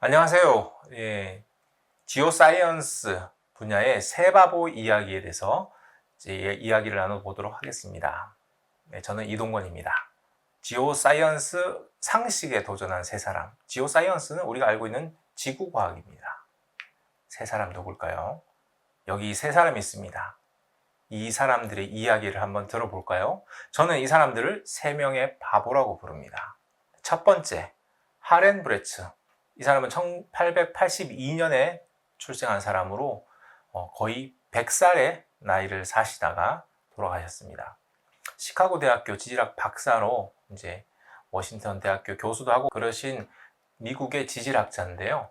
안녕하세요. 예, 지오사이언스 분야의 세바보 이야기에 대해서 이제 이야기를 나눠보도록 하겠습니다. 네, 저는 이동건입니다. 지오사이언스 상식에 도전한 세 사람. 지오사이언스는 우리가 알고 있는 지구과학입니다. 세 사람 누굴까요? 여기 세 사람이 있습니다. 이 사람들의 이야기를 한번 들어볼까요? 저는 이 사람들을 세 명의 바보라고 부릅니다. 첫 번째, 하렌 브레츠. 이 사람은 1882년에 출생한 사람으로 거의 100살의 나이를 사시다가 돌아가셨습니다. 시카고 대학교 지질학 박사로 이제 워싱턴 대학교 교수도 하고 그러신 미국의 지질학자인데요.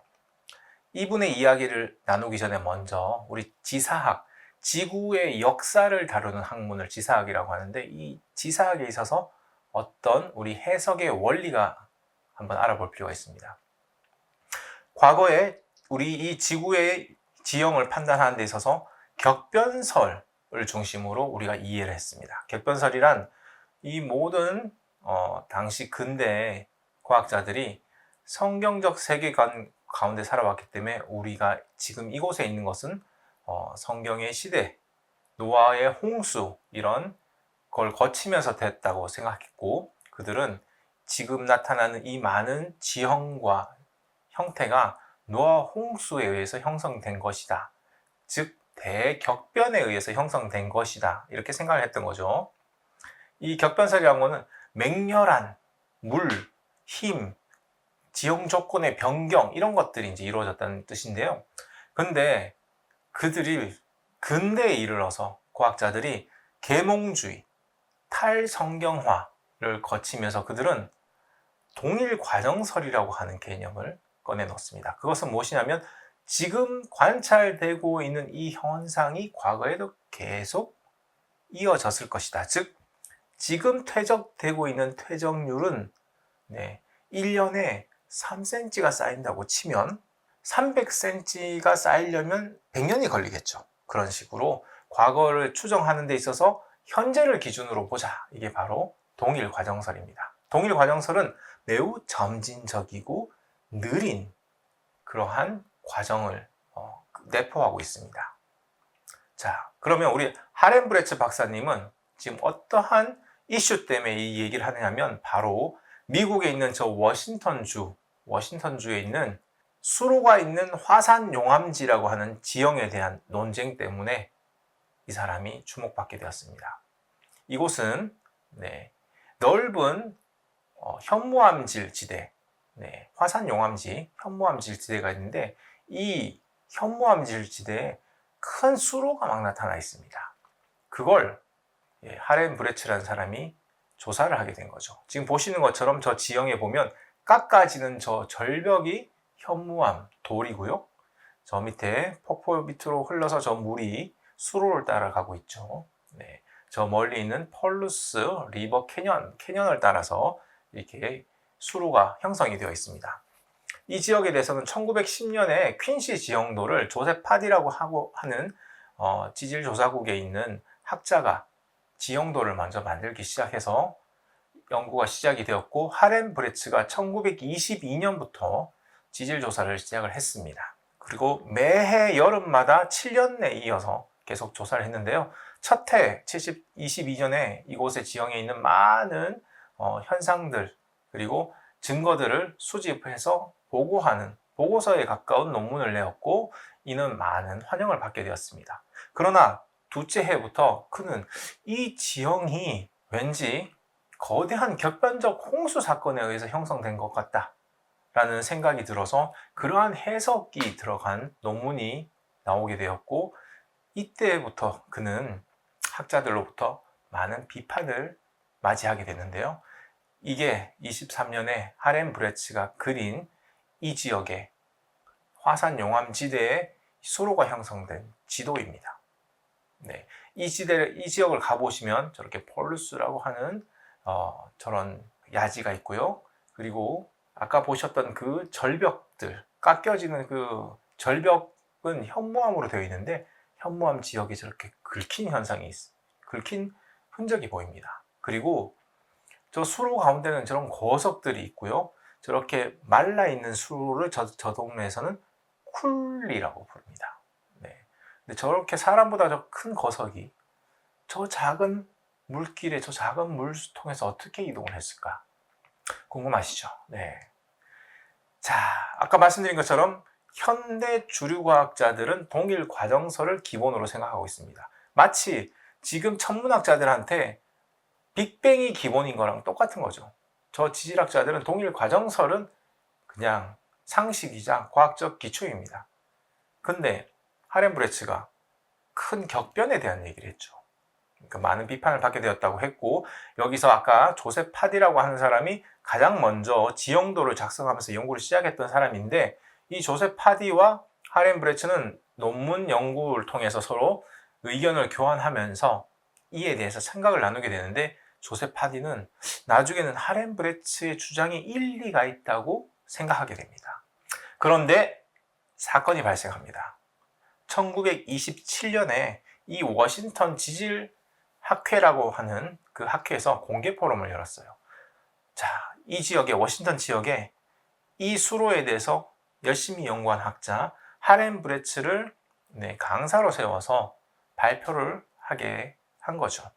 이분의 이야기를 나누기 전에 먼저 우리 지사학, 지구의 역사를 다루는 학문을 지사학이라고 하는데, 이 지사학에 있어서 어떤 우리 해석의 원리가 한번 알아볼 필요가 있습니다. 과거에 우리 이 지구의 지형을 판단하는 데 있어서 격변설을 중심으로 우리가 이해를 했습니다. 격변설이란 이 모든 당시 근대 과학자들이 성경적 세계관 가운데 살아왔기 때문에 우리가 지금 이곳에 있는 것은 성경의 시대, 노아의 홍수 이런 걸 거치면서 됐다고 생각했고, 그들은 지금 나타나는 이 많은 지형과 형태가 노아 홍수에 의해서 형성된 것이다. 즉 대격변에 의해서 형성된 것이다. 이렇게 생각을 했던 거죠. 이 격변설이라는 것은 맹렬한 물, 힘, 지형 조건의 변경 이런 것들이 이제 이루어졌다는 뜻인데요. 근데 그들이 근대에 이르러서 과학자들이 계몽주의, 탈성경화를 거치면서 그들은 동일 과정설이라고 하는 개념을 꺼내 놓습니다. 그것은 무엇이냐면 지금 관찰되고 있는 이 현상이 과거에도 계속 이어졌을 것이다. 즉 지금 퇴적되고 있는 퇴적률은 1년에 3cm가 쌓인다고 치면 300cm가 쌓이려면 100년이 걸리겠죠. 그런 식으로 과거를 추정하는 데 있어서 현재를 기준으로 보자. 이게 바로 동일 과정설입니다. 동일 과정설은 매우 점진적이고 느린 그러한 과정을 내포하고 있습니다. 자, 그러면 우리 하렌 브레츠 박사님은 지금 어떠한 이슈 때문에 이 얘기를 하느냐면 바로 미국에 있는 저 워싱턴주에 있는 수로가 있는 화산 용암지라고 하는 지형에 대한 논쟁 때문에 이 사람이 주목받게 되었습니다. 이곳은 넓은 현무암질 지대, 화산 용암지, 현무암질 지대가 있는데 이 현무암질 지대에 큰 수로가 막 나타나 있습니다. 그걸 하렌 브레츠라는 사람이 조사를 하게 된 거죠. 지금 보시는 것처럼 저 지형에 보면 깎아지는 저 절벽이 현무암 돌이고요. 저 밑에 폭포 밑으로 흘러서 저 물이 수로를 따라가고 있죠. 저 멀리 있는 펄루스 리버 캐년을 따라서 이렇게 수로가 형성이 되어 있습니다. 이 지역에 대해서는 1910년에 퀸시 지형도를 조셉 파디라고 하는 지질조사국에 있는 학자가 지형도를 먼저 만들기 시작해서 연구가 시작이 되었고, 하렌 브레츠가 1922년부터 지질조사를 시작을 했습니다. 그리고 매해 여름마다 7년에 이어서 계속 조사를 했는데요. 첫 해 22년에 이곳의 지형에 있는 많은 현상들 그리고 증거들을 수집해서 보고하는 보고서에 가까운 논문을 내었고, 이는 많은 환영을 받게 되었습니다. 그러나 둘째 해부터 그는 이 지형이 왠지 거대한 격변적 홍수 사건에 의해서 형성된 것 같다 라는 생각이 들어서 그러한 해석이 들어간 논문이 나오게 되었고, 이때부터 그는 학자들로부터 많은 비판을 맞이하게 됐는데요. 이게 23년에 하렌 브레츠가 그린 이 지역의 화산 용암 지대에 수로가 형성된 지도입니다. 이 지역을 가보시면 저렇게 폴루스라고 하는 저런 야지가 있고요. 그리고 아까 보셨던 그 절벽들, 깎여지는 그 절벽은 현무암으로 되어 있는데 현무암 지역이 저렇게 긁힌 긁힌 흔적이 보입니다. 그리고 저 수로 가운데는 저런 거석들이 있고요. 저렇게 말라있는 수로를 저 동네에서는 쿨리라고 부릅니다. 네. 근데 저렇게 사람보다 더 큰 거석이 저 작은 물길에 저 작은 물통에서 어떻게 이동을 했을까? 궁금하시죠? 네. 자, 아까 말씀드린 것처럼 현대 주류과학자들은 동일 과정설을 기본으로 생각하고 있습니다. 마치 지금 천문학자들한테 빅뱅이 기본인 거랑 똑같은 거죠. 저 지질학자들은 동일 과정설은 그냥 상식이자 과학적 기초입니다. 근데 하렘브레츠가 큰 격변에 대한 얘기를 했죠. 그러니까 많은 비판을 받게 되었다고 했고, 여기서 아까 조셉 파디라고 하는 사람이 가장 먼저 지형도를 작성하면서 연구를 시작했던 사람인데, 이 조셉 파디와 하렘브레츠는 논문 연구를 통해서 서로 의견을 교환하면서 이에 대해서 생각을 나누게 되는데, 조셉 파디는 나중에는 하렘브레츠의 주장이 일리가 있다고 생각하게 됩니다. 그런데 사건이 발생합니다. 1927년에 이 워싱턴 지질학회라고 하는 그 학회에서 공개 포럼을 열었어요. 자, 이 지역에, 워싱턴 지역에 이 수로에 대해서 열심히 연구한 학자 하렘브레츠를 강사로 세워서 발표를 하게 한 거죠.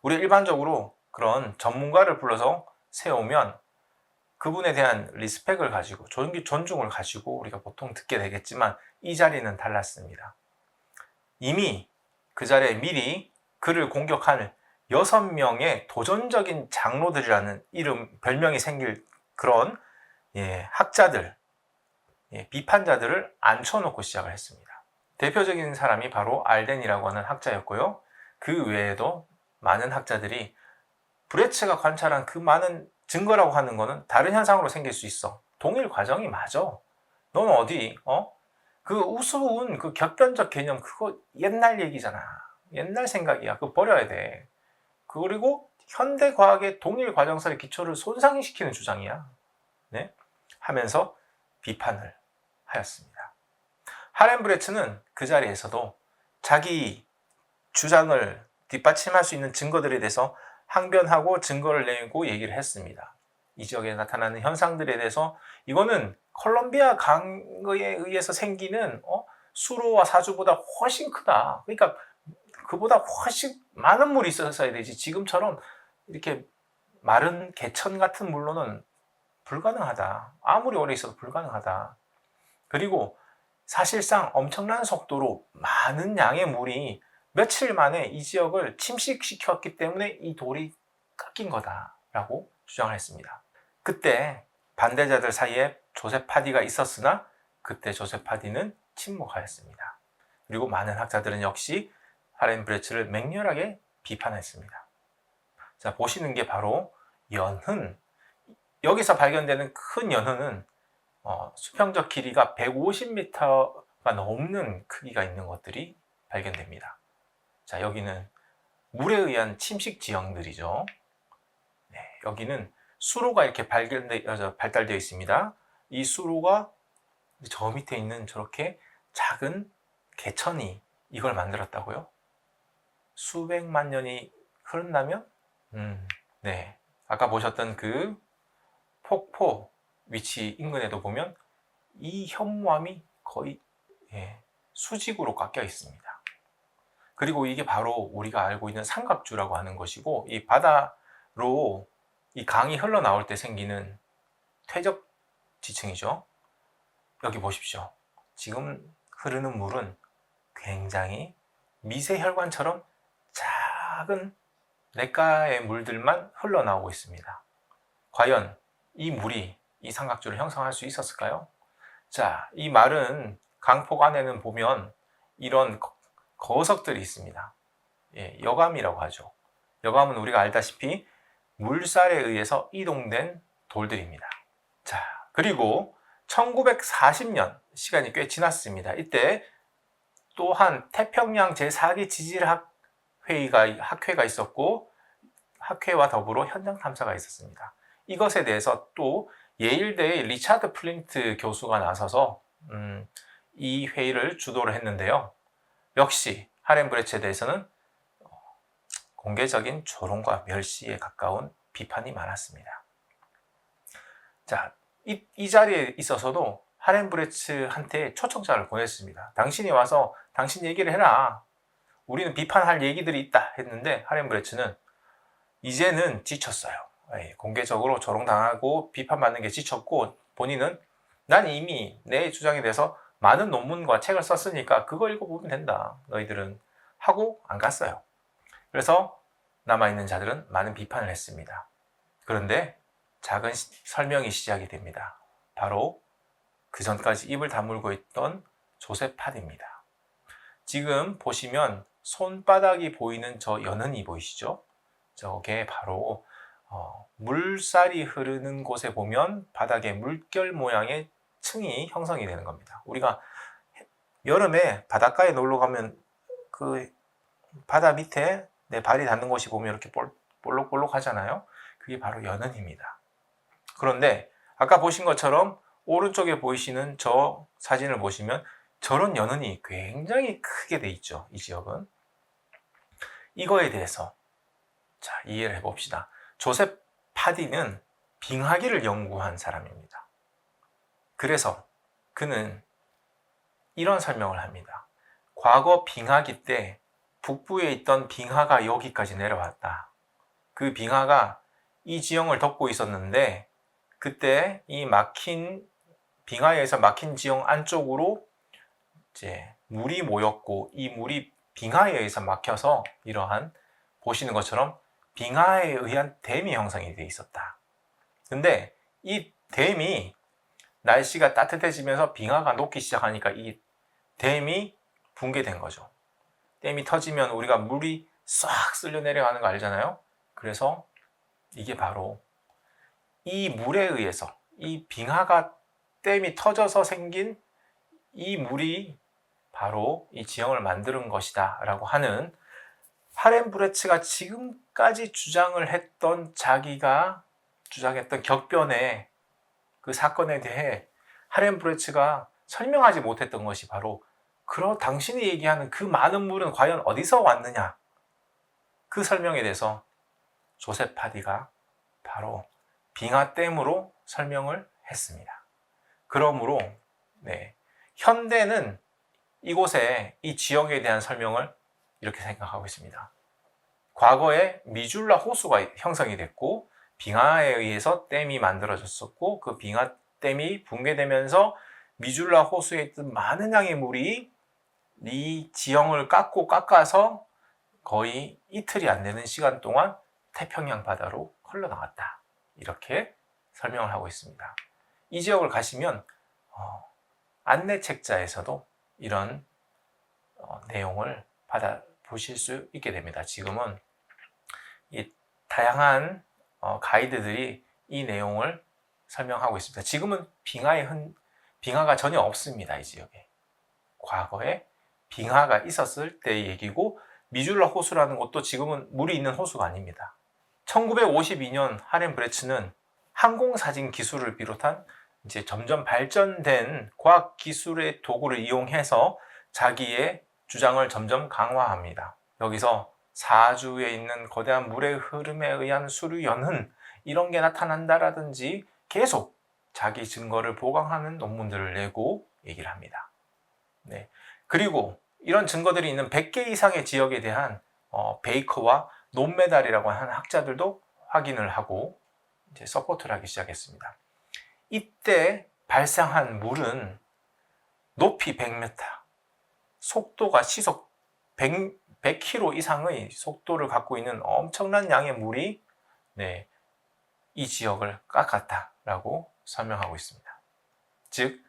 우리 일반적으로 그런 전문가를 불러서 세우면 그분에 대한 리스펙을 가지고 존중을 가지고 우리가 보통 듣게 되겠지만, 이 자리는 달랐습니다. 이미 그 자리에 미리 그를 공격한 6명의 도전적인 장로들이라는 별명이 생길 그런 학자들, 비판자들을 앉혀놓고 시작을 했습니다. 대표적인 사람이 바로 알덴이라고 하는 학자였고요. 그 외에도 많은 학자들이 브레츠가 관찰한 그 많은 증거라고 하는 거는 다른 현상으로 생길 수 있어. 동일 과정이 맞아. 넌 어디, 그 우스운 그 격변적 개념, 그거 옛날 얘기잖아. 옛날 생각이야. 그거 버려야 돼. 그리고 현대 과학의 동일 과정설의 기초를 손상시키는 주장이야. 네? 하면서 비판을 하였습니다. 하렘브레츠는 그 자리에서도 자기 주장을 뒷받침할 수 있는 증거들에 대해서 항변하고 증거를 내고 얘기를 했습니다. 이 지역에 나타나는 현상들에 대해서 이거는 콜롬비아 강에 의해서 생기는 수로와 사주보다 훨씬 크다. 그러니까 그보다 훨씬 많은 물이 있었어야 되지. 지금처럼 이렇게 마른 개천 같은 물로는 불가능하다. 아무리 오래 있어도 불가능하다. 그리고 사실상 엄청난 속도로 많은 양의 물이 며칠 만에 이 지역을 침식시켰기 때문에 이 돌이 깎인 거다라고 주장을 했습니다. 그때 반대자들 사이에 조셉 파디가 있었으나 그때 조셉 파디는 침묵하였습니다. 그리고 많은 학자들은 역시 하렘브레츠를 맹렬하게 비판했습니다. 자, 보시는 게 바로 연흔. 여기서 발견되는 큰 연흔은 수평적 길이가 150m가 넘는 크기가 있는 것들이 발견됩니다. 자, 여기는 물에 의한 침식 지형들이죠. 네, 여기는 수로가 이렇게 발달되어 있습니다. 이 수로가 저 밑에 있는 저렇게 작은 개천이 이걸 만들었다고요? 수백만 년이 흐른다면? 네. 아까 보셨던 그 폭포 위치 인근에도 보면 이 현무암이 거의 수직으로 깎여 있습니다. 그리고 이게 바로 우리가 알고 있는 삼각주라고 하는 것이고, 이 바다로 이 강이 흘러나올 때 생기는 퇴적 지층이죠. 여기 보십시오. 지금 흐르는 물은 굉장히 미세혈관처럼 작은 냇가의 물들만 흘러나오고 있습니다. 과연 이 물이 이 삼각주를 형성할 수 있었을까요? 자, 이 마른 강폭 안에는 보면 이런 거석들이 있습니다. 여감이라고 하죠. 여감은 우리가 알다시피 물살에 의해서 이동된 돌들입니다. 자, 그리고 1940년, 시간이 꽤 지났습니다. 이때 또한 태평양 제4기 지질학회가 있었고, 학회와 더불어 현장 탐사가 있었습니다. 이것에 대해서 또 예일대의 리차드 플린트 교수가 나서서 이 회의를 주도를 했는데요. 역시 하렘브레츠에 대해서는 공개적인 조롱과 멸시에 가까운 비판이 많았습니다. 자, 이 자리에 있어서도 하렘브레츠한테 초청장을 보냈습니다. 당신이 와서 당신 얘기를 해라. 우리는 비판할 얘기들이 있다 했는데 하렘브레츠는 이제는 지쳤어요. 공개적으로 조롱당하고 비판받는 게 지쳤고 본인은 난 이미 내 주장에 대해서 많은 논문과 책을 썼으니까 그거 읽어보면 된다. 너희들은 하고 안 갔어요. 그래서 남아있는 자들은 많은 비판을 했습니다. 그런데 작은 설명이 시작이 됩니다. 바로 그 전까지 입을 다물고 있던 조셉 파디입니다. 지금 보시면 손바닥이 보이는 저 연흔이 보이시죠? 저게 바로 물살이 흐르는 곳에 보면 바닥에 물결 모양의 층이 형성이 되는 겁니다. 우리가 여름에 바닷가에 놀러 가면 그 바다 밑에 내 발이 닿는 곳이 보면 이렇게 볼록볼록 하잖아요. 그게 바로 연흔입니다. 그런데 아까 보신 것처럼 오른쪽에 보이시는 저 사진을 보시면 저런 연흔이 굉장히 크게 돼 있죠. 이 지역은. 이거에 대해서 자, 이해를 해봅시다. 조셉 파디는 빙하기를 연구한 사람입니다. 그래서 그는 이런 설명을 합니다. 과거 빙하기 때 북부에 있던 빙하가 여기까지 내려왔다. 그 빙하가 이 지형을 덮고 있었는데 그때 이 막힌 빙하에서 막힌 지형 안쪽으로 이제 물이 모였고 이 물이 빙하에 의해서 막혀서 이러한 보시는 것처럼 빙하에 의한 댐이 형성이 되어 있었다. 근데 이 댐이 날씨가 따뜻해지면서 빙하가 녹기 시작하니까 이 댐이 붕괴된 거죠. 댐이 터지면 우리가 물이 싹 쓸려 내려가는 거 알잖아요. 그래서 이게 바로 이 물에 의해서 이 빙하가 댐이 터져서 생긴 이 물이 바로 이 지형을 만드는 것이다 라고 하는 하렘브레츠가 지금까지 주장을 했던 자기가 주장했던 격변의 그 사건에 대해 하렘브레츠가 설명하지 못했던 것이 바로 당신이 얘기하는 그 많은 물은 과연 어디서 왔느냐 그 설명에 대해서 조셉 파디가 바로 빙하댐으로 설명을 했습니다. 그러므로 현대는 이곳에 이 지역에 대한 설명을 이렇게 생각하고 있습니다. 과거에 미줄라 호수가 형성이 됐고 빙하에 의해서 댐이 만들어졌었고 그 빙하댐이 붕괴되면서 미줄라 호수에 있던 많은 양의 물이 이 지형을 깎아서 거의 이틀이 안 되는 시간 동안 태평양 바다로 흘러나갔다. 이렇게 설명을 하고 있습니다. 이 지역을 가시면 안내책자에서도 이런 내용을 받아보실 수 있게 됩니다. 지금은 이 다양한 가이드들이 이 내용을 설명하고 있습니다. 지금은 빙하가 전혀 없습니다. 이 지역에. 과거에 빙하가 있었을 때의 얘기고 미줄라 호수라는 곳도 지금은 물이 있는 호수가 아닙니다. 1952년 하렘브레츠는 항공사진 기술을 비롯한 이제 점점 발전된 과학 기술의 도구를 이용해서 자기의 주장을 점점 강화합니다. 여기서 사주에 있는 거대한 물의 흐름에 의한 수류연은 이런 게 나타난다라든지 계속 자기 증거를 보강하는 논문들을 내고 얘기를 합니다. 그리고 이런 증거들이 있는 100개 이상의 지역에 대한 베이커와 논메달이라고 하는 학자들도 확인을 하고 이제 서포트를 하기 시작했습니다. 이때 발생한 물은 높이 100m, 속도가 시속 100km 이상의 속도를 갖고 있는 엄청난 양의 물이 이 지역을 깎았다라고 설명하고 있습니다. 즉,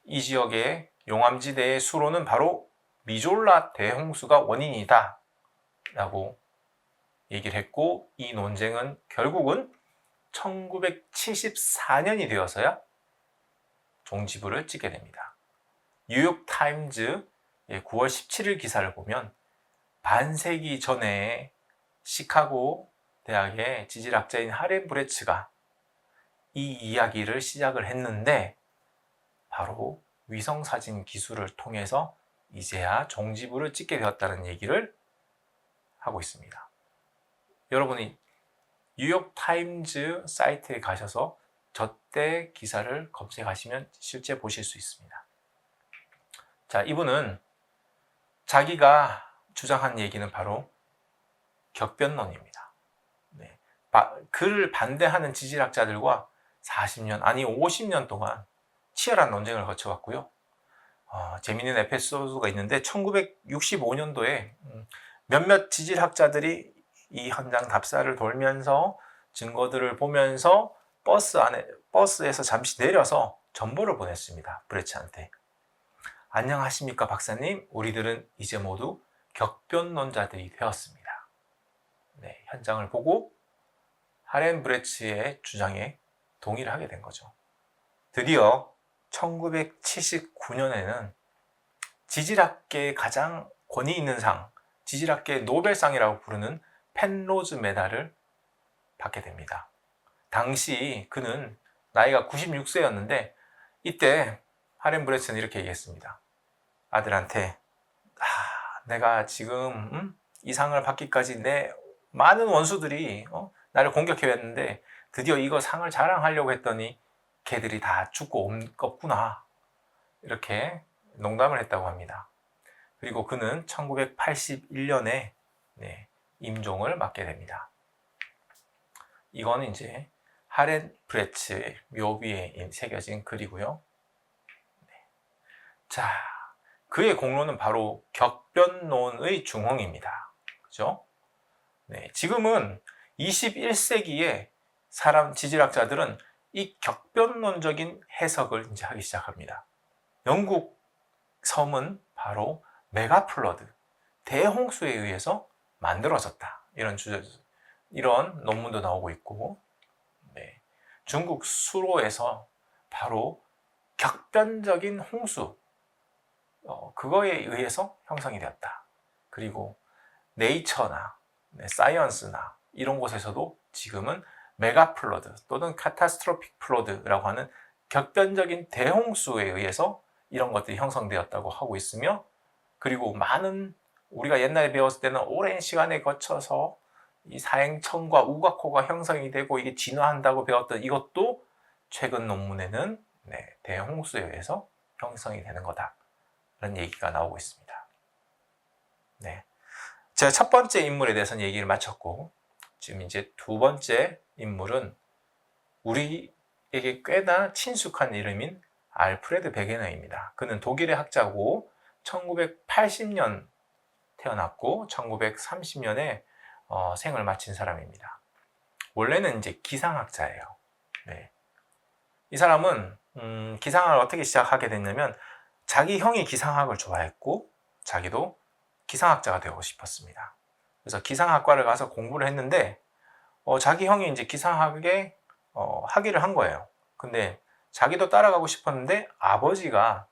이 지역의 용암지대의 수로는 바로 미졸라 대홍수가 원인이다 라고 얘기를 했고 이 논쟁은 결국은 1974년이 되어서야 종지부를 찍게 됩니다. 뉴욕타임즈 9월 17일 기사를 보면 반세기 전에 시카고 대학의 지질학자인 하렘브레츠가 이 이야기를 시작을 했는데 바로 위성사진 기술을 통해서 이제야 종지부를 찍게 되었다는 얘기를 하고 있습니다. 여러분이 뉴욕타임즈 사이트에 가셔서 저때 기사를 검색하시면 실제 보실 수 있습니다. 자, 이분은 자기가 주장한 얘기는 바로 격변론입니다. 네. 그를 반대하는 지질학자들과 40년, 아니 50년 동안 치열한 논쟁을 거쳐왔고요. 재미있는 에피소드가 있는데 1965년도에 몇몇 지질학자들이 이 현장 답사를 돌면서 증거들을 보면서 버스에서 잠시 내려서 전보를 보냈습니다. 브레츠한테. 안녕하십니까 박사님, 우리들은 이제 모두 격변론자들이 되었습니다. 네, 현장을 보고 하렌 브레츠의 주장에 동의를 하게 된 거죠. 드디어 1979년에는 지질학계의 가장 권위 있는 상, 지질학계의 노벨상이라고 부르는 펜로즈 메달을 받게 됩니다. 당시 그는 나이가 96세였는데 이때 하렌 브레츠는 이렇게 얘기했습니다. 아들한테 내가 지금 이 상을 받기까지 내 많은 원수들이 나를 공격해왔는데 드디어 이거 상을 자랑하려고 했더니 걔들이 다 죽고 없구나, 이렇게 농담을 했다고 합니다. 그리고 그는 1981년에 임종을 맞게 됩니다. 이거는 이제 하렌 브레츠의 묘비에 새겨진 글이고요. 자, 그의 공로는 바로 격변론의 중흥입니다. 그죠? 네, 지금은 21세기의 지질학자들은 이 격변론적인 해석을 이제 하기 시작합니다. 영국 섬은 바로 메가플러드, 대홍수에 의해서 만들어졌다. 이런 논문도 나오고 있고, 중국 수로에서 바로 격변적인 홍수, 그거에 의해서 형성이 되었다. 그리고 네이처나 사이언스나 이런 곳에서도 지금은 메가플러드 또는 카타스트로픽 플러드라고 하는 격변적인 대홍수에 의해서 이런 것들이 형성되었다고 하고 있으며, 그리고 많은 우리가 옛날에 배웠을 때는 오랜 시간에 거쳐서 이 사행천과 우각호가 형성이 되고 이게 진화한다고 배웠던 이것도 최근 논문에는 대홍수에 의해서 형성이 되는 거다, 라는 얘기가 나오고 있습니다. 네, 제가 첫 번째 인물에 대해서는 얘기를 마쳤고, 지금 이제 두 번째 인물은 우리에게 꽤나 친숙한 이름인 알프레드 베게너입니다. 그는 독일의 학자고 1980년 태어났고 1930년에 생을 마친 사람입니다. 원래는 이제 기상학자예요. 네. 이 사람은 기상학을 어떻게 시작하게 됐냐면 자기 형이 기상학을 좋아했고 자기도 기상학자가 되고 싶었습니다. 그래서 기상학과를 가서 공부를 했는데 자기 형이 이제 기상학에 학위를 한 거예요. 근데 자기도 따라가고 싶었는데 아버지가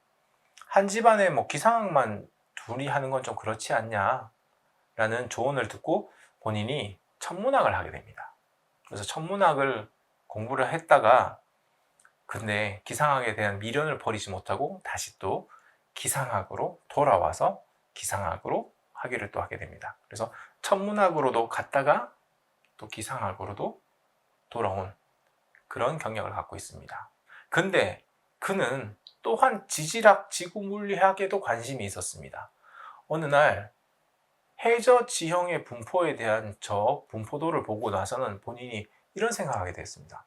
한 집안에 기상학만 둘이 하는 건 좀 그렇지 않냐 라는 조언을 듣고 본인이 천문학을 하게 됩니다. 그래서 천문학을 공부를 했다가 근데 기상학에 대한 미련을 버리지 못하고 다시 또 기상학으로 돌아와서 기상학으로 학위를 또 하게 됩니다. 그래서 천문학으로도 갔다가 또 기상학으로도 돌아온 그런 경력을 갖고 있습니다. 근데 그는 또한 지질학, 지구물리학에도 관심이 있었습니다. 어느 날 해저 지형의 분포에 대한 저 분포도를 보고 나서는 본인이 이런 생각을 하게 됐습니다.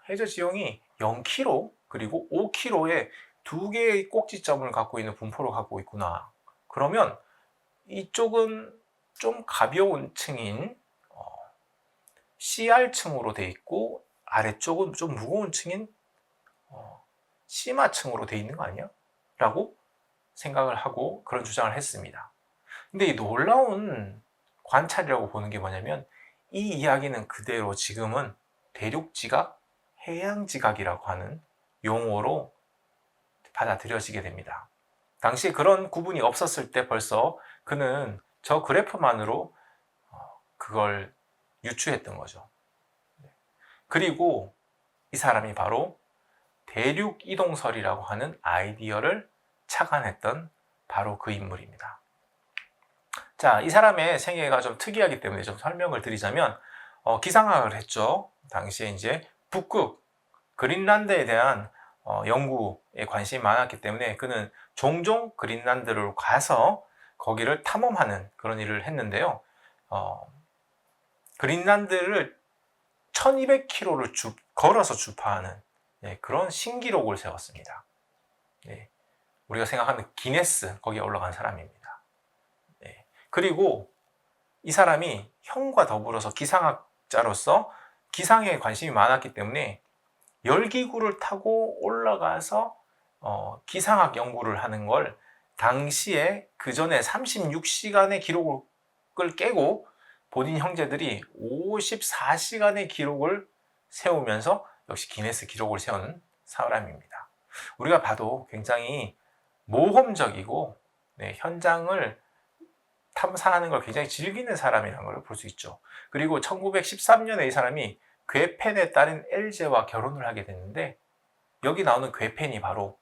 해저 지형이 0km 그리고 5km의 두 개의 꼭지점을 갖고 있는 분포를 갖고 있구나. 그러면 이쪽은 좀 가벼운 층인 CR층으로 되어 있고 아래쪽은 좀 무거운 층인 시마층으로 되어 있는 거 아니야? 라고 생각을 하고 그런 주장을 했습니다. 근데 이 놀라운 관찰이라고 보는 게 뭐냐면 이 이야기는 그대로 지금은 대륙지각, 해양지각이라고 하는 용어로 받아들여지게 됩니다. 당시 그런 구분이 없었을 때 벌써 그는 저 그래프만으로 그걸 유추했던 거죠. 그리고 이 사람이 바로 대륙 이동설이라고 하는 아이디어를 착안했던 바로 그 인물입니다. 자, 이 사람의 생애가 좀 특이하기 때문에 좀 설명을 드리자면 기상학을 했죠. 당시에 이제 북극, 그린란드에 대한 연구에 관심이 많았기 때문에 그는 종종 그린란드로 가서 거기를 탐험하는 그런 일을 했는데요. 그린란드를 1200km를 걸어서 주파하는 그런 신기록을 세웠습니다. 우리가 생각하는 기네스 거기에 올라간 사람입니다. 그리고 이 사람이 형과 더불어서 기상학자로서 기상에 관심이 많았기 때문에 열기구를 타고 올라가서 기상학 연구를 하는 걸 당시에 그 전에 36시간의 기록을 깨고 본인 형제들이 54시간의 기록을 세우면서 역시 기네스 기록을 세우는 사람입니다. 우리가 봐도 굉장히 모험적이고 현장을 탐사하는 걸 굉장히 즐기는 사람이라는 걸 볼 수 있죠. 그리고 1913년에 이 사람이 괴펜의 딸인 엘제와 결혼을 하게 됐는데 여기 나오는 괴펜이 바로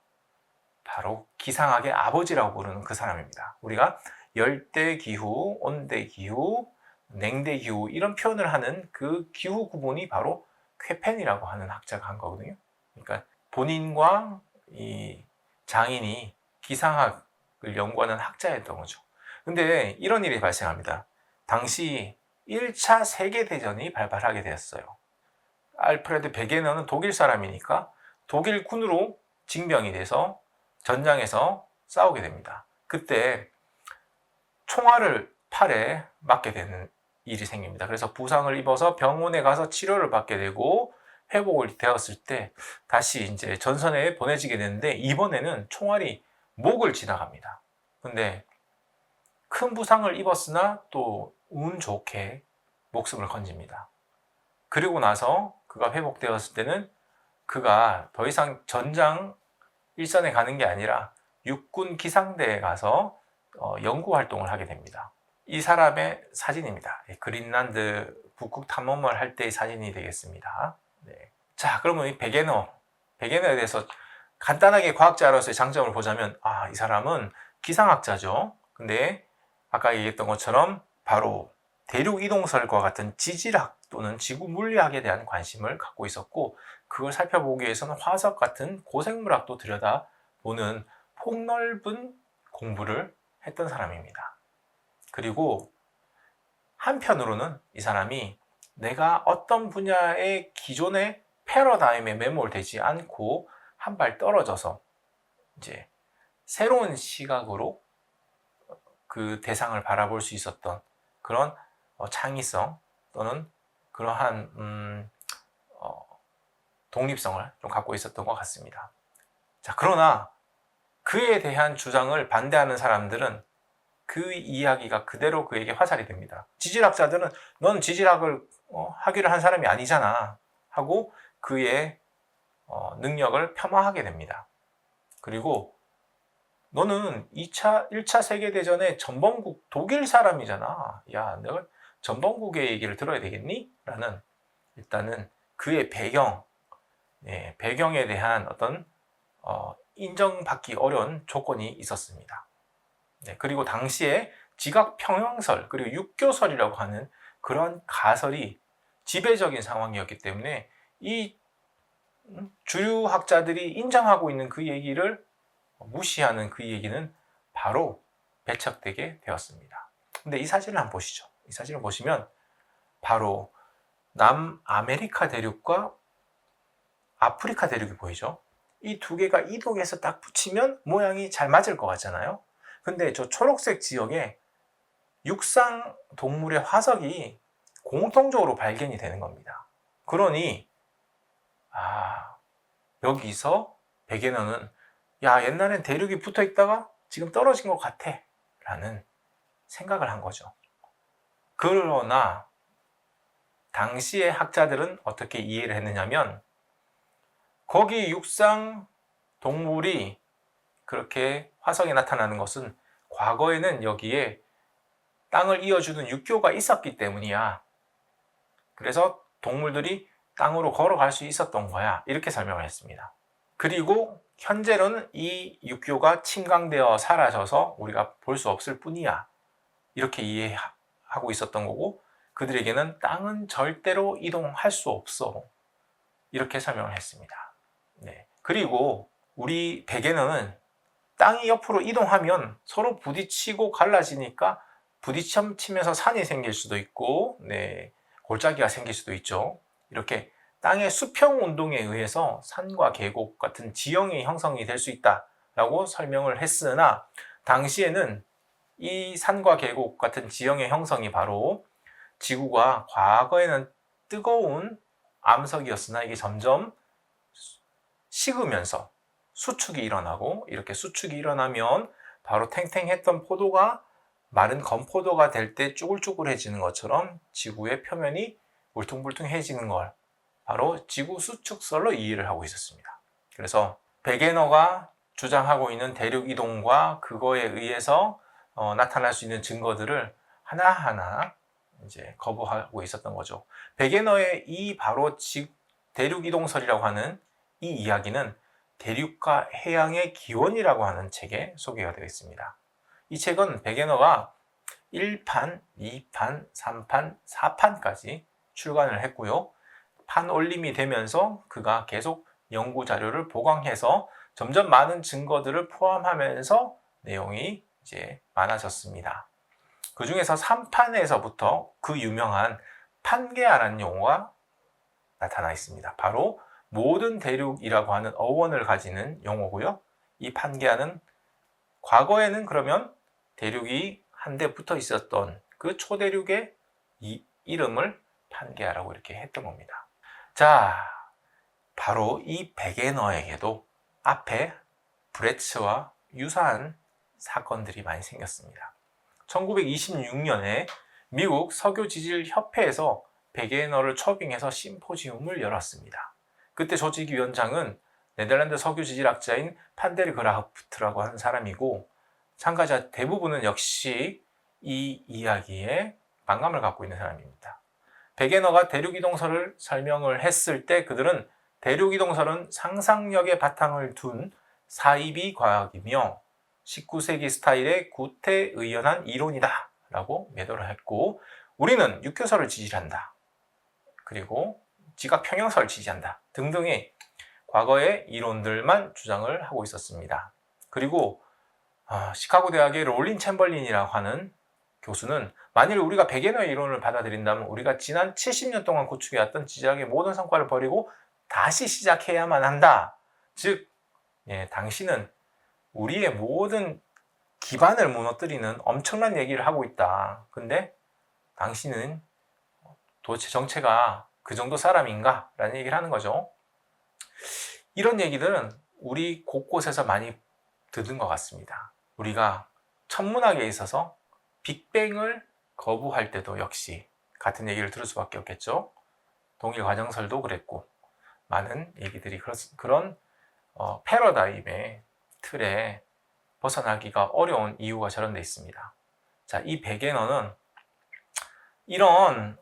기상학의 아버지라고 부르는 그 사람입니다. 우리가 열대기후, 온대기후, 냉대기후 이런 표현을 하는 그 기후 구분이 바로 괴펜이라고 하는 학자가 한 거거든요. 그러니까 본인과 이 장인이 기상학을 연구하는 학자였던 거죠. 근데 이런 일이 발생합니다. 당시 1차 세계대전이 발발하게 되었어요. 알프레드 베게너는 독일 사람이니까 독일 군으로 징병이 돼서 전장에서 싸우게 됩니다. 그때 총알을 팔에 맞게 되는 일이 생깁니다. 그래서 부상을 입어서 병원에 가서 치료를 받게 되고 회복을 되었을 때 다시 이제 전선에 보내지게 되는데 이번에는 총알이 목을 지나갑니다. 근데 큰 부상을 입었으나 또 운 좋게 목숨을 건집니다. 그리고 나서 그가 회복되었을 때는 그가 더 이상 전장 일선에 가는 게 아니라 육군 기상대에 가서 연구 활동을 하게 됩니다. 이 사람의 사진입니다. 그린란드 북극 탐험을 할 때의 사진이 되겠습니다. 자, 그러면 이 베게너에 대해서 간단하게 과학자로서의 장점을 보자면 이 사람은 기상학자죠. 근데 아까 얘기했던 것처럼 바로 대륙 이동설과 같은 지질학 또는 지구 물리학에 대한 관심을 갖고 있었고 그걸 살펴보기 위해서는 화석 같은 고생물학도 들여다보는 폭넓은 공부를 했던 사람입니다. 그리고 한편으로는 이 사람이 내가 어떤 분야의 기존의 패러다임에 매몰되지 않고 한 발 떨어져서 이제 새로운 시각으로 그 대상을 바라볼 수 있었던 그런 창의성 또는 그러한 독립성을 좀 갖고 있었던 것 같습니다. 자, 그러나 그에 대한 주장을 반대하는 사람들은 그 이야기가 그대로 그에게 화살이 됩니다. 지질학자들은 넌 지질학을 학위를 한 사람이 아니잖아 하고 그의 능력을 폄하하게 됩니다. 그리고 너는 1차 세계대전의 전범국 독일 사람이잖아. 야, 내가 전범국의 얘기를 들어야 되겠니? 라는 일단은 그의 배경에 대한 어떤 인정받기 어려운 조건이 있었습니다. 그리고 당시에 지각평형설 그리고 육교설이라고 하는 그런 가설이 지배적인 상황이었기 때문에 이 주류 학자들이 인정하고 있는 그 얘기를 무시하는 그 얘기는 바로 배척되게 되었습니다. 근데 이 사진을 한번 보시죠. 이 사진을 보시면 바로 남아메리카 대륙과 아프리카 대륙이 보이죠. 이 두 개가 이동해서 딱 붙이면 모양이 잘 맞을 것 같잖아요. 근데 저 초록색 지역에 육상 동물의 화석이 공통적으로 발견이 되는 겁니다. 그러니 여기서 베게너는 야, 옛날엔 대륙이 붙어 있다가 지금 떨어진 것 같아 라는 생각을 한 거죠. 그러나 당시의 학자들은 어떻게 이해를 했느냐면 거기 육상 동물이 그렇게 화석에 나타나는 것은 과거에는 여기에 땅을 이어주는 육교가 있었기 때문이야. 그래서 동물들이 땅으로 걸어갈 수 있었던 거야. 이렇게 설명을 했습니다. 그리고 현재로는 이 육교가 침강되어 사라져서 우리가 볼 수 없을 뿐이야. 이렇게 이해하고 있었던 거고 그들에게는 땅은 절대로 이동할 수 없어. 이렇게 설명을 했습니다. 그리고 우리 베개너는 땅이 옆으로 이동하면 서로 부딪히고 갈라지니까 부딪히면서 산이 생길 수도 있고, 골짜기가 생길 수도 있죠. 이렇게 땅의 수평 운동에 의해서 산과 계곡 같은 지형이 형성이 될 수 있다라고 설명을 했으나, 당시에는 이 산과 계곡 같은 지형의 형성이 바로 지구가 과거에는 뜨거운 암석이었으나 이게 점점 식으면서 수축이 일어나고, 이렇게 수축이 일어나면 바로 탱탱했던 포도가 마른 건포도가 될 때 쭈글쭈글해지는 것처럼 지구의 표면이 울퉁불퉁해지는 걸 바로 지구 수축설로 이해를 하고 있었습니다. 그래서 베게너가 주장하고 있는 대륙 이동과 그거에 의해서 나타날 수 있는 증거들을 하나하나 이제 거부하고 있었던 거죠. 베게너의 이 바로 대륙 이동설이라고 하는 이 이야기는 대륙과 해양의 기원이라고 하는 책에 소개가 되어 있습니다. 이 책은 베게너가 1판, 2판, 3판, 4판까지 출간을 했고요. 판 올림이 되면서 그가 계속 연구 자료를 보강해서 점점 많은 증거들을 포함하면서 내용이 이제 많아졌습니다. 그 중에서 3판에서부터 그 유명한 판게아라는 용어가 나타나 있습니다. 바로 모든 대륙이라고 하는 어원을 가지는 용어고요. 이 판게아는 과거에는 그러면 대륙이 한데 붙어 있었던 그 초대륙의 이름을 판게아라고 이렇게 했던 겁니다. 자, 바로 이 베게너에게도 앞에 브레츠와 유사한 사건들이 많이 생겼습니다. 1926년에 미국 석유지질협회에서 베게너를 초빙해서 심포지움을 열었습니다. 그때 조직위원장은 네덜란드 석유지질학자인 판데르 그라프트라고 하는 사람이고, 참가자 대부분은 역시 이 이야기에 반감을 갖고 있는 사람입니다. 베게너가 대륙이동설을 설명을 했을 때 그들은 대륙이동설은 상상력의 바탕을 둔 사이비 과학이며 19세기 스타일의 구태의연한 이론이다 라고 매도를 했고, 우리는 육교설을 지지한다, 그리고 지각평형설을 지지한다 등등의 과거의 이론들만 주장을 하고 있었습니다. 그리고 시카고 대학의 롤린 챔벌린이라고 하는 교수는 만일 우리가 베게너의 이론을 받아들인다면 우리가 지난 70년 동안 구축해왔던 지질학의 모든 성과를 버리고 다시 시작해야만 한다. 즉, 당신은 우리의 모든 기반을 무너뜨리는 엄청난 얘기를 하고 있다. 근데 당신은 도대체 정체가 그 정도 사람인가? 라는 얘기를 하는 거죠. 이런 얘기들은 우리 곳곳에서 많이 듣는 것 같습니다. 우리가 천문학에 있어서 빅뱅을 거부할 때도 역시 같은 얘기를 들을 수밖에 없겠죠. 동일 과정설도 그랬고, 많은 얘기들이 그런 패러다임의 틀에 벗어나기가 어려운 이유가 저런 데 있습니다. 자, 이 베게너는 이런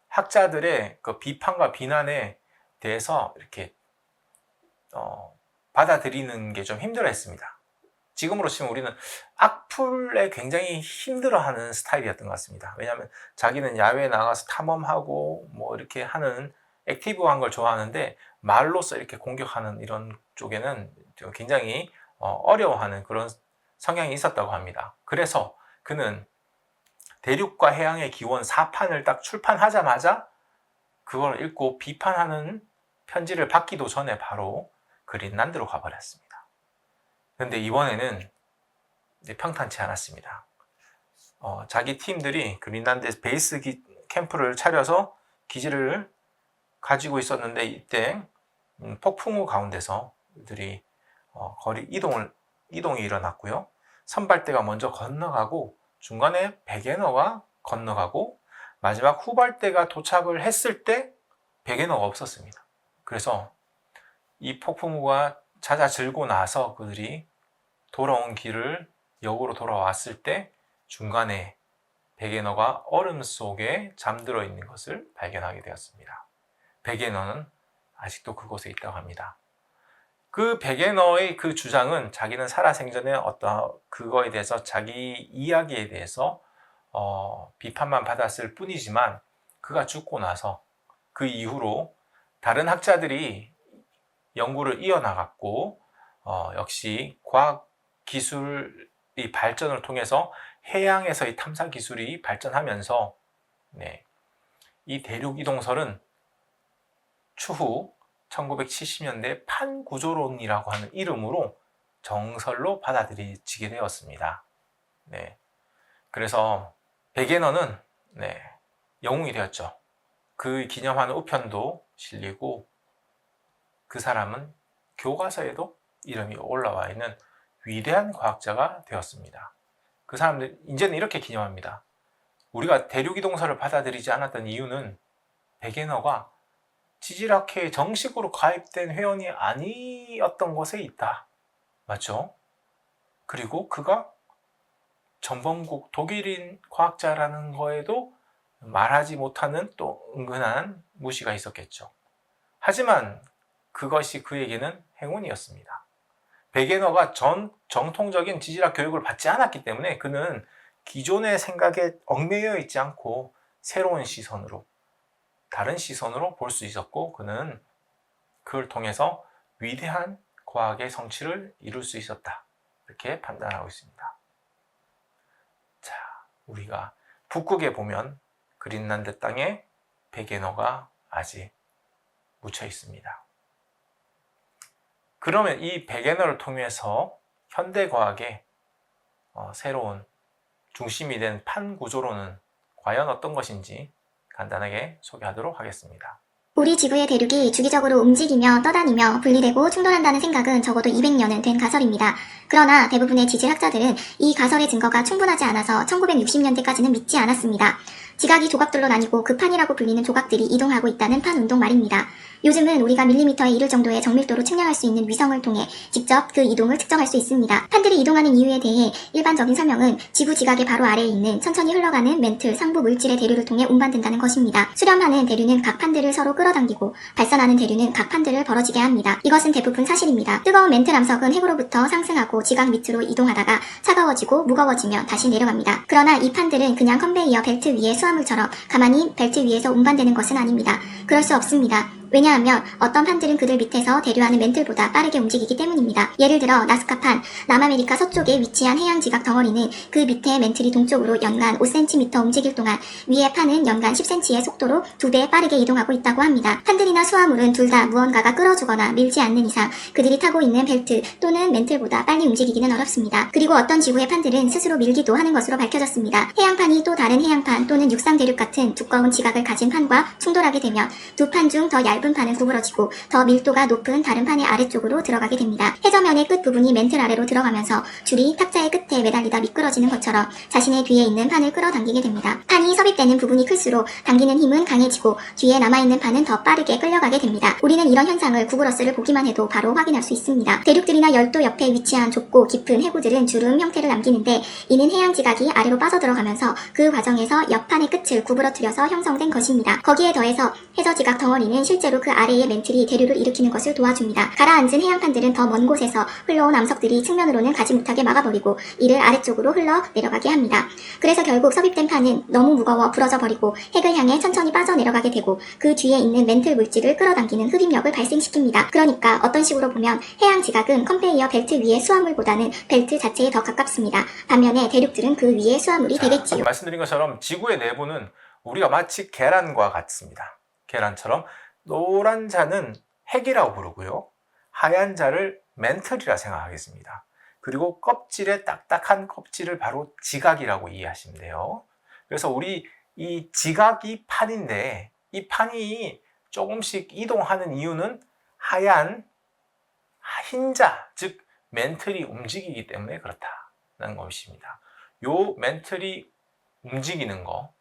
학자들의 그 비판과 비난에 대해서 이렇게 받아들이는 게 좀 힘들어 했습니다. 지금으로 치면 우리는 악플에 굉장히 힘들어하는 스타일이었던 것 같습니다. 왜냐하면 자기는 야외에 나가서 탐험하고 뭐 이렇게 하는 액티브한 걸 좋아하는데, 말로써 이렇게 공격하는 이런 쪽에는 굉장히 어려워하는 그런 성향이 있었다고 합니다. 그래서 그는 대륙과 해양의 기원 4판을 딱 출판하자마자 그걸 읽고 비판하는 편지를 받기도 전에 바로 그린란드로 가버렸습니다. 그런데 이번에는 평탄치 않았습니다. 자기 팀들이 그린란드에서 베이스 캠프를 차려서 기지를 가지고 있었는데, 이때 폭풍우 가운데서 그들이 거리 이동이 일어났고요. 선발대가 먼저 건너가고 중간에 베게너가 건너가고 마지막 후발대가 도착을 했을 때 베게너가 없었습니다. 그래서 이 폭풍우가 잦아들고 나서 그들이 돌아온 길을 역으로 돌아왔을 때 중간에 베게너가 얼음 속에 잠들어 있는 것을 발견하게 되었습니다. 베게너는 아직도 그곳에 있다고 합니다. 그 베게너의 그 주장은 자기는 살아생전에 어떤 그거에 대해서 자기 이야기에 대해서 비판만 받았을 뿐이지만, 그가 죽고 나서 그 이후로 다른 학자들이 연구를 이어나갔고 역시 과학 기술의 발전을 통해서 해양에서의 탐사 기술이 발전하면서 이 대륙 이동설은 추후 1970년대 판구조론이라고 하는 이름으로 정설로 받아들여지게 되었습니다. 그래서 베게너는 영웅이 되었죠. 그 기념하는 우편도 실리고 그 사람은 교과서에도 이름이 올라와 있는 위대한 과학자가 되었습니다. 그 사람들 이제는 이렇게 기념합니다. 우리가 대륙이동설을 받아들이지 않았던 이유는 베게너가 지질학회에 정식으로 가입된 회원이 아니었던 것에 있다. 맞죠? 그리고 그가 전범국 독일인 과학자라는 거에도 말하지 못하는 또 은근한 무시가 있었겠죠. 하지만 그것이 그에게는 행운이었습니다. 베게너가 정통적인 지질학 교육을 받지 않았기 때문에 그는 기존의 생각에 얽매여 있지 않고 새로운 시선으로, 다른 시선으로 볼 수 있었고 그는 그걸 통해서 위대한 과학의 성취를 이룰 수 있었다. 이렇게 판단하고 있습니다. 자, 우리가 북극에 보면 그린란드 땅에 베게너가 아직 묻혀 있습니다. 그러면 이 베게너를 통해서 현대과학의 새로운 중심이 된 판구조론은 과연 어떤 것인지 간단하게 소개하도록 하겠습니다. 우리 지구의 대륙이 주기적으로 움직이며 떠다니며 분리되고 충돌한다는 생각은 적어도 200년은 된 가설입니다. 그러나 대부분의 지질학자들은 이 가설의 증거가 충분하지 않아서 1960년대까지는 믿지 않았습니다. 지각이 조각들로 나뉘고 그 판이라고 불리는 조각들이 이동하고 있다는 판운동 말입니다. 요즘은 우리가 밀리미터에 이를 정도의 정밀도로 측량할 수 있는 위성을 통해 직접 그 이동을 측정할 수 있습니다. 판들이 이동하는 이유에 대해 일반적인 설명은 지구 지각의 바로 아래에 있는 천천히 흘러가는 멘틀 상부 물질의 대류를 통해 운반된다는 것입니다. 수렴하는 대류는 각 판들을 서로 끌어당기고 발산하는 대류는 각 판들을 벌어지게 합니다. 이것은 대부분 사실입니다. 뜨거운 멘틀 암석은 핵으로부터 상승하고 지각 밑으로 이동하다가 차가워지고 무거워지며 다시 내려갑니다. 그러나 이 판들은 그냥 컨베이어 벨트 위의 수화물처럼 가만히 벨트 위에서 운반되는 것은 아닙니다. 그럴 수 없습니다. 왜냐하면 어떤 판들은 그들 밑에서 대류하는 멘틀보다 빠르게 움직이기 때문입니다. 예를 들어 나스카판, 남아메리카 서쪽에 위치한 해양 지각 덩어리는 그 밑에 멘틀이 동쪽으로 연간 5cm 움직일 동안 위의 판은 연간 10cm의 속도로 2배 빠르게 이동하고 있다고 합니다. 판들이나 수화물은 둘 다 무언가가 끌어주거나 밀지 않는 이상 그들이 타고 있는 벨트 또는 멘틀보다 빨리 움직이기는 어렵습니다. 그리고 어떤 지구의 판들은 스스로 밀기도 하는 것으로 밝혀졌습니다. 해양판이 또 다른 해양판 또는 육상 대륙 같은 두꺼운 지각을 가진 판과 충돌하게 되면 두 판 중 더 얇은 판은 구부러지고 더 밀도가 높은 다른 판의 아래쪽으로 들어가게 됩니다. 해저면의 끝부분이 멘틀 아래로 들어가면서 줄이 탁자의 끝에 매달리다 미끄러지는 것처럼 자신의 뒤에 있는 판을 끌어당기게 됩니다. 판이 섭입되는 부분이 클수록 당기는 힘은 강해지고 뒤에 남아있는 판은 더 빠르게 끌려가게 됩니다. 우리는 이런 현상을 구글어스를 보기만 해도 바로 확인할 수 있습니다. 대륙들이나 열도 옆에 위치한 좁고 깊은 해구들은 주름 형태를 남기는데 이는 해양 지각이 아래로 빠져들어가면서 그 과정에서 옆판의 끝을 구부러뜨려서 형성된 것입니다. 거기에 더해서 해저 지각 덩어리는 실제로 그 아래의 멘틀이 대류를 일으키는 것을 도와줍니다. 가라앉은 해양판들은 더 먼 곳에서 흘러온 암석들이 측면으로는 가지 못하게 막아버리고 이를 아래쪽으로 흘러 내려가게 합니다. 그래서 결국 섭입된 판은 너무 무거워 부러져 버리고 핵을 향해 천천히 빠져내려가게 되고 그 뒤에 있는 멘틀 물질을 끌어당기는 흡입력을 발생시킵니다. 그러니까 어떤 식으로 보면 해양 지각은 컨베이어 벨트 위의 수화물보다는 벨트 자체에 더 가깝습니다. 반면에 대륙들은 그 위의 수화물이 되겠지요. 말씀드린 것처럼 지구의 내부는 우리가 마치 계란과 같습니다. 계란처럼 노란 자는 핵이라고 부르고요. 하얀 자를 멘틀이라 생각하겠습니다. 그리고 껍질에 딱딱한 껍질을 바로 지각이라고 이해하시면 돼요. 그래서 우리 이 지각이 판인데 이 판이 조금씩 이동하는 이유는 하얀 흰자, 즉 멘틀이 움직이기 때문에 그렇다는 것입니다. 요 멘틀이 움직이는 거,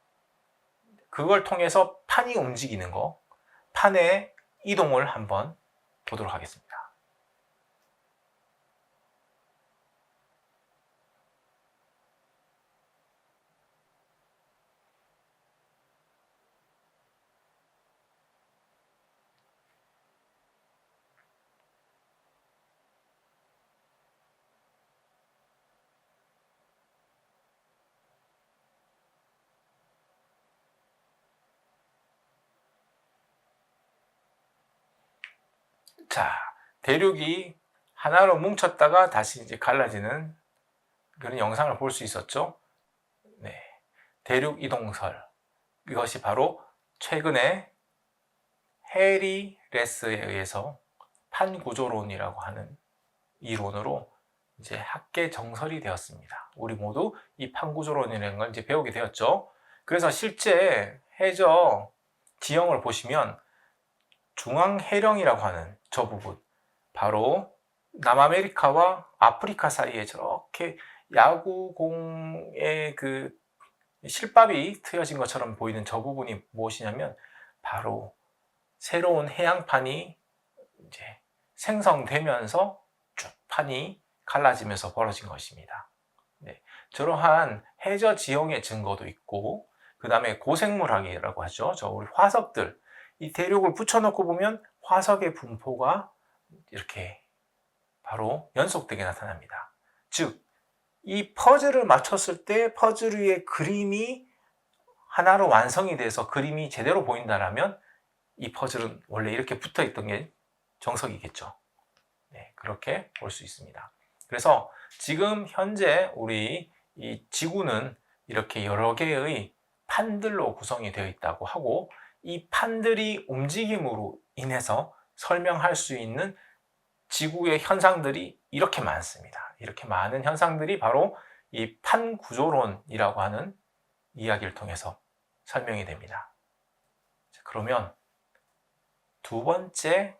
그걸 통해서 판이 움직이는 거, 판의 이동을 한번 보도록 하겠습니다. 자, 대륙이 하나로 뭉쳤다가 다시 이제 갈라지는 그런 영상을 볼 수 있었죠. 네. 대륙 이동설. 이것이 바로 최근에 해리 레스에 의해서 판구조론이라고 하는 이론으로 이제 학계 정설이 되었습니다. 우리 모두 이 판구조론이라는 걸 이제 배우게 되었죠. 그래서 실제 해저 지형을 보시면 중앙해령이라고 하는 저 부분, 바로 남아메리카와 아프리카 사이에 저렇게 야구공의 그 실밥이 트여진 것처럼 보이는 저 부분이 무엇이냐면 바로 새로운 해양판이 이제 생성되면서 쭉 판이 갈라지면서 벌어진 것입니다. 네, 저러한 해저 지형의 증거도 있고, 그 다음에 고생물학이라고 하죠. 저 우리 화석들, 이 대륙을 붙여놓고 보면 화석의 분포가 이렇게 바로 연속되게 나타납니다. 즉, 이 퍼즐을 맞췄을 때 퍼즐 위에 그림이 하나로 완성이 돼서 그림이 제대로 보인다라면 이 퍼즐은 원래 이렇게 붙어 있던 게 정석이겠죠. 네, 그렇게 볼 수 있습니다. 그래서 지금 현재 우리 이 지구는 이렇게 여러 개의 판들로 구성이 되어 있다고 하고, 이 판들이 움직임으로 인해서 설명할 수 있는 지구의 현상들이 이렇게 많습니다. 이렇게 많은 현상들이 바로 이 판구조론이라고 하는 이야기를 통해서 설명이 됩니다. 자, 그러면 두 번째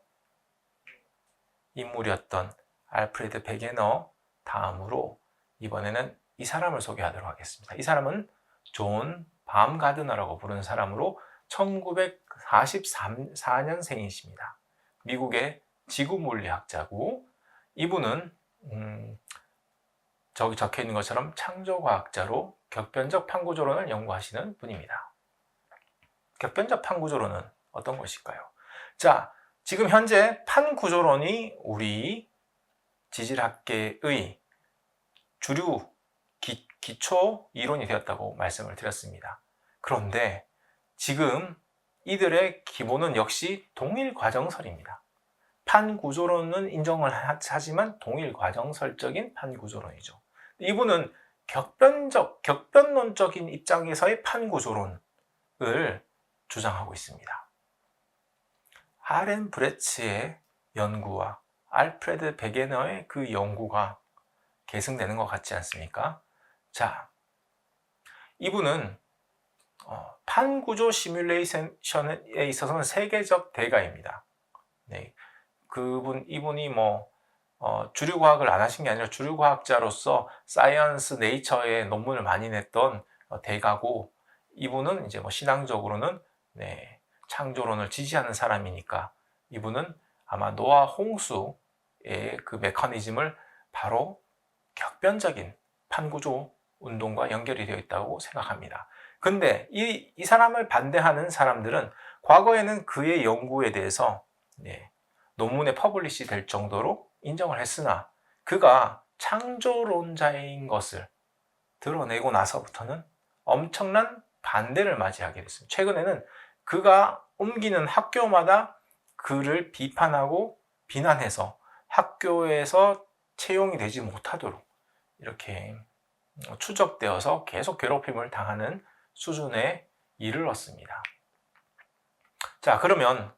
인물이었던 알프레드 베게너 다음으로 이번에는 이 사람을 소개하도록 하겠습니다. 이 사람은 존 밤가드너라고 부르는 사람으로 1944년생이십니다. 미국의 지구물리학자고, 이분은 저기 적혀 있는 것처럼 창조과학자로 격변적 판구조론을 연구하시는 분입니다. 격변적 판구조론은 어떤 것일까요? 자, 지금 현재 판구조론이 우리 지질학계의 주류 기초 이론이 되었다고 말씀을 드렸습니다. 그런데 지금 이들의 기본은 역시 동일과정설입니다. 판구조론은 인정을 하지만 동일과정설적인 판구조론이죠. 이분은 격변론적인 입장에서의 판구조론을 주장하고 있습니다. 아렌 브레츠의 연구와 알프레드 베게너의 그 연구가 계승되는 것 같지 않습니까? 자, 이분은 판구조 시뮬레이션에 있어서는 세계적 대가입니다. 네, 이분이 주류과학을 안 하신 게 아니라 주류과학자로서 사이언스 네이처에 논문을 많이 냈던 대가고, 이분은 이제 신앙적으로는 창조론을 지지하는 사람이니까 이분은 아마 노아 홍수의 그 메커니즘을 바로 격변적인 판구조 운동과 연결이 되어 있다고 생각합니다. 근데 이 사람을 반대하는 사람들은 과거에는 그의 연구에 대해서 논문에 퍼블리시 될 정도로 인정을 했으나 그가 창조론자인 것을 드러내고 나서부터는 엄청난 반대를 맞이하게 됐습니다. 최근에는 그가 옮기는 학교마다 그를 비판하고 비난해서 학교에서 채용이 되지 못하도록 이렇게 추적되어서 계속 괴롭힘을 당하는 수준에 이르렀습니다. 자, 그러면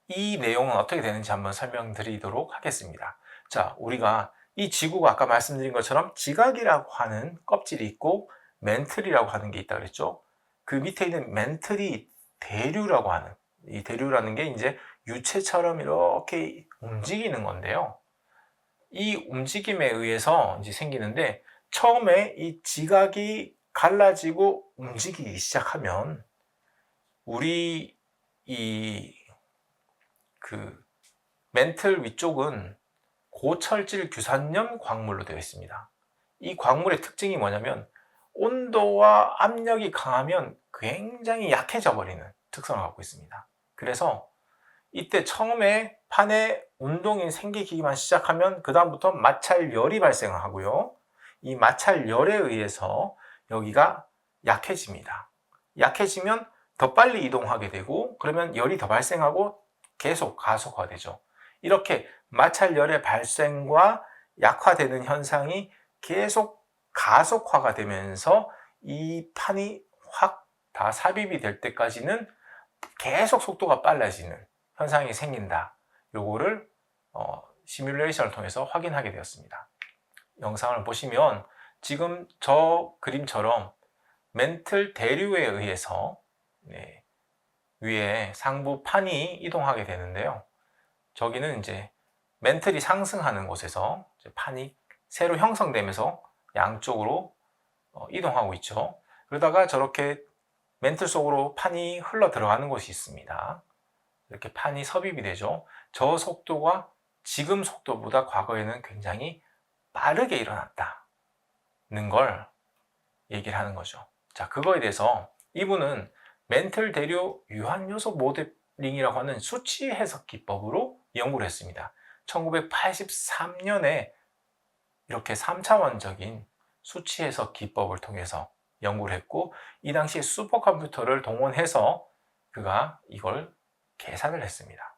이 내용은 어떻게 되는지 한번 설명드리도록 하겠습니다. 자, 우리가 이 지구가 아까 말씀드린 것처럼 지각이라고 하는 껍질이 있고 멘틀이라고 하는 게 있다 그랬죠. 그 밑에 있는 멘틀이 대류라고 하는, 이 대류라는 게 이제 유체처럼 이렇게 움직이는 건데요. 이 움직임에 의해서 이제 생기는데, 처음에 이 지각이 갈라지고 움직이기 시작하면 우리 그 멘틀 위쪽은 고철질 규산염 광물로 되어 있습니다. 이 광물의 특징이 뭐냐면 온도와 압력이 강하면 굉장히 약해져 버리는 특성을 갖고 있습니다. 그래서 이때 처음에 판에 운동이 생기기만 시작하면 그 다음부터 마찰열이 발생하고요. 이 마찰열에 의해서 여기가 약해집니다. 약해지면 더 빨리 이동하게 되고, 그러면 열이 더 발생하고 계속 가속화되죠. 이렇게 마찰열의 발생과 약화되는 현상이 계속 가속화가 되면서 이 판이 확 다 삽입이 될 때까지는 계속 속도가 빨라지는 현상이 생긴다. 요거를 시뮬레이션을 통해서 확인하게 되었습니다. 영상을 보시면 지금 저 그림처럼 멘틀 대류에 의해서 위에 상부 판이 이동하게 되는데요. 저기는 이제 멘틀이 상승하는 곳에서 판이 새로 형성되면서 양쪽으로 이동하고 있죠. 그러다가 저렇게 멘틀 속으로 판이 흘러 들어가는 곳이 있습니다. 이렇게 판이 섭입이 되죠. 저 속도가 지금 속도보다 과거에는 굉장히 빠르게 일어났다는 걸 얘기를 하는 거죠. 자, 그거에 대해서 이분은 멘틀 대류 유한 요소 모델링이라고 하는 수치 해석 기법으로 연구를 했습니다. 1983년에 이렇게 3차원적인 수치 해석 기법을 통해서 연구를 했고, 이 당시 슈퍼컴퓨터를 동원해서 그가 이걸 계산을 했습니다.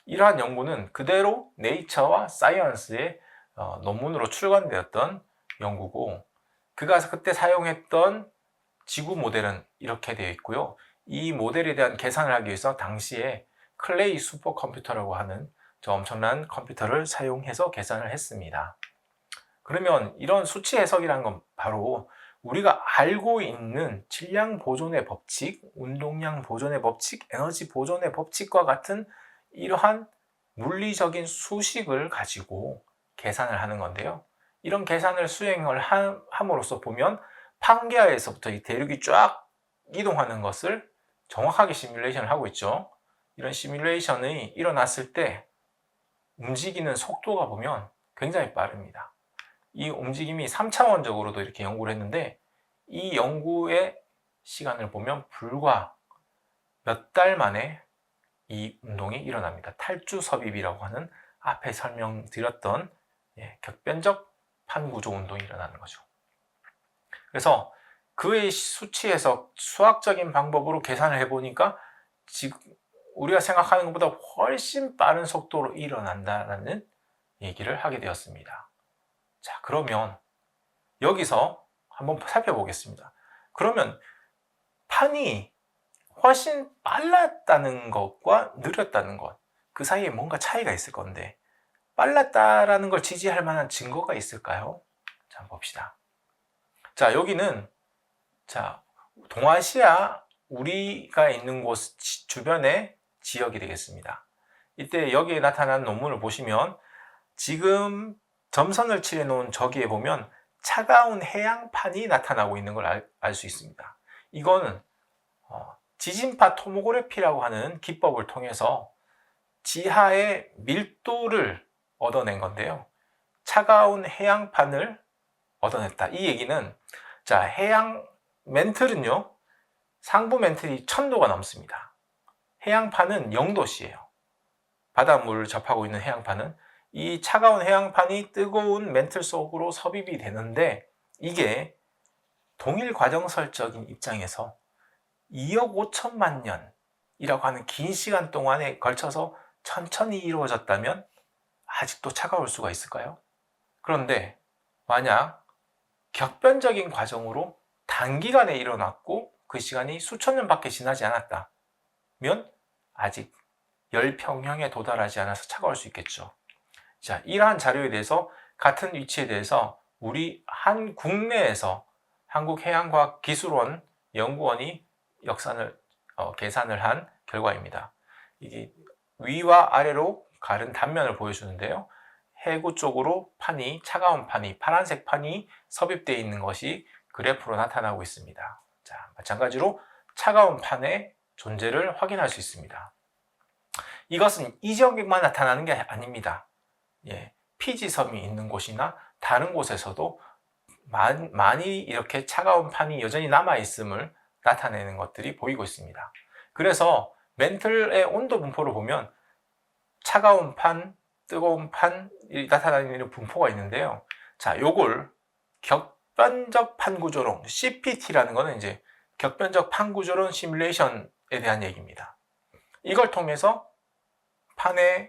이러한 연구는 그대로 네이처와 사이언스의 논문으로 출간되었던 연구고, 그가 그때 사용했던 지구 모델은 이렇게 되어 있고요. 이 모델에 대한 계산을 하기 위해서 당시에 클레이 슈퍼컴퓨터라고 하는 저 엄청난 컴퓨터를 사용해서 계산을 했습니다. 그러면 이런 수치 해석이라는 건 바로 우리가 알고 있는 질량 보존의 법칙, 운동량 보존의 법칙, 에너지 보존의 법칙과 같은 이러한 물리적인 수식을 가지고 계산을 하는 건데요. 이런 계산을 수행을 함으로써 보면 판기하에서부터 이 대륙이 쫙 이동하는 것을 정확하게 시뮬레이션을 하고 있죠. 이런 시뮬레이션이 일어났을 때 움직이는 속도가 보면 굉장히 빠릅니다. 이 움직임이 3차원적으로도 이렇게 연구를 했는데, 이 연구의 시간을 보면 불과 몇 달 만에 이 운동이 일어납니다. 탈주 섭입이라고 하는 앞에 설명드렸던 격변적 판구조 운동이 일어나는 거죠. 그래서 그의 수치에서 수학적인 방법으로 계산을 해보니까 지금 우리가 생각하는 것보다 훨씬 빠른 속도로 일어난다는 얘기를 하게 되었습니다. 자, 그러면 여기서 한번 살펴보겠습니다. 그러면 판이 훨씬 빨랐다는 것과 느렸다는 것, 그 사이에 뭔가 차이가 있을 건데, 빨랐다라는 걸 지지할 만한 증거가 있을까요? 자, 한번 봅시다. 자, 여기는 동아시아 우리가 있는 곳 주변의 지역이 되겠습니다. 이때 여기에 나타난 논문을 보시면 지금 점선을 칠해 놓은 저기에 보면 차가운 해양판이 나타나고 있는 걸 알 수 있습니다. 이거는 지진파 토모그래피라고 하는 기법을 통해서 지하의 밀도를 얻어낸 건데요. 차가운 해양판을 얻어냈다. 이 얘기는 해양 멘틀은요, 상부 멘틀이 1000도가 넘습니다. 해양판은 0도씨예요. 바닷물을 접하고 있는 해양판은 이 차가운 해양판이 뜨거운 멘틀 속으로 섭입이 되는데, 이게 동일 과정설적인 입장에서 2억 5천만 년이라고 하는 긴 시간 동안에 걸쳐서 천천히 이루어졌다면 아직도 차가울 수가 있을까요? 그런데 만약 격변적인 과정으로 단기간에 일어났고 그 시간이 수천 년밖에 지나지 않았다면 아직 열평형에 도달하지 않아서 차가울 수 있겠죠. 자, 이러한 자료에 대해서, 같은 위치에 대해서 우리 국내에서 한국해양과학기술원 연구원이 계산을 한 결과입니다. 이게 위와 아래로 가른 단면을 보여주는데요. 해구 쪽으로 차가운 판이, 파란색 판이 섭입되어 있는 것이 그래프로 나타나고 있습니다. 자, 마찬가지로 차가운 판의 존재를 확인할 수 있습니다. 이것은 이 지역에만 나타나는 게 아닙니다. 피지섬이 있는 곳이나 다른 곳에서도 많이 이렇게 차가운 판이 여전히 남아있음을 나타내는 것들이 보이고 있습니다. 그래서 멘틀의 온도 분포를 보면 차가운 판, 뜨거운 판이 나타나는 분포가 있는데요. 자, 요걸 격변적 판구조론, CPT라는 거는 이제 격변적 판구조론 시뮬레이션에 대한 얘기입니다. 이걸 통해서 판의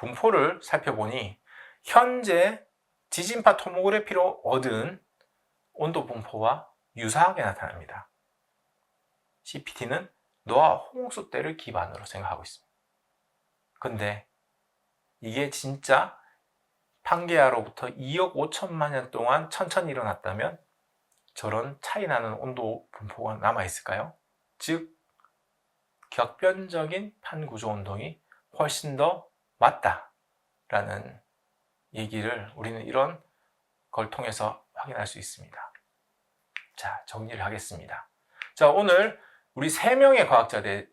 분포를 살펴보니 현재 지진파 토모그래피로 얻은 온도 분포와 유사하게 나타납니다. CPT는 노아 홍수 때를 기반으로 생각하고 있습니다. 근데 이게 진짜 판게아로부터 2억 5천만 년 동안 천천히 일어났다면 저런 차이 나는 온도 분포가 남아있을까요? 즉 격변적인 판구조 운동이 훨씬 더 맞다라는 얘기를 우리는 이런 걸 통해서 확인할 수 있습니다. 자, 정리를 하겠습니다. 자, 오늘 우리 3명의 과학자들에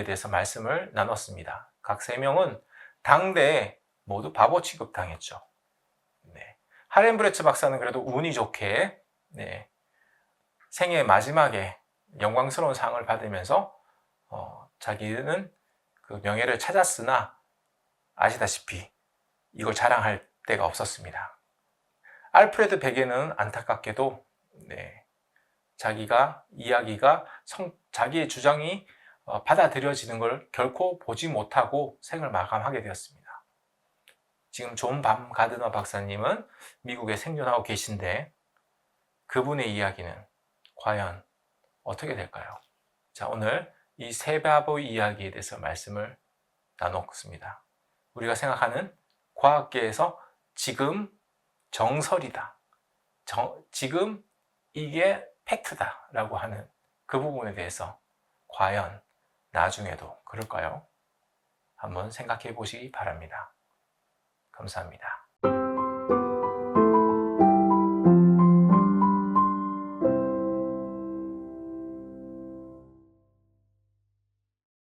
대해서 말씀을 나눴습니다. 각 3명은 당대에 모두 바보 취급당했죠. 네. 하렌브레츠 박사는 그래도 운이 좋게 생애 마지막에 영광스러운 상을 받으면서 자기는 그 명예를 찾았으나 아시다시피 이걸 자랑할 데가 없었습니다. 알프레드 베게는 안타깝게도 자기가 이야기가 자기의 주장이 받아들여지는 걸 결코 보지 못하고 생을 마감하게 되었습니다. 지금 존 밤 가드너 박사님은 미국에 생존하고 계신데 그분의 이야기는 과연 어떻게 될까요? 자, 오늘 이 세 바보의 이야기에 대해서 말씀을 나눴습니다. 우리가 생각하는 과학계에서 지금 정설이다. 지금 이게 팩트다 라고 하는 그 부분에 대해서 과연 나중에도 그럴까요? 한번 생각해 보시기 바랍니다. 감사합니다.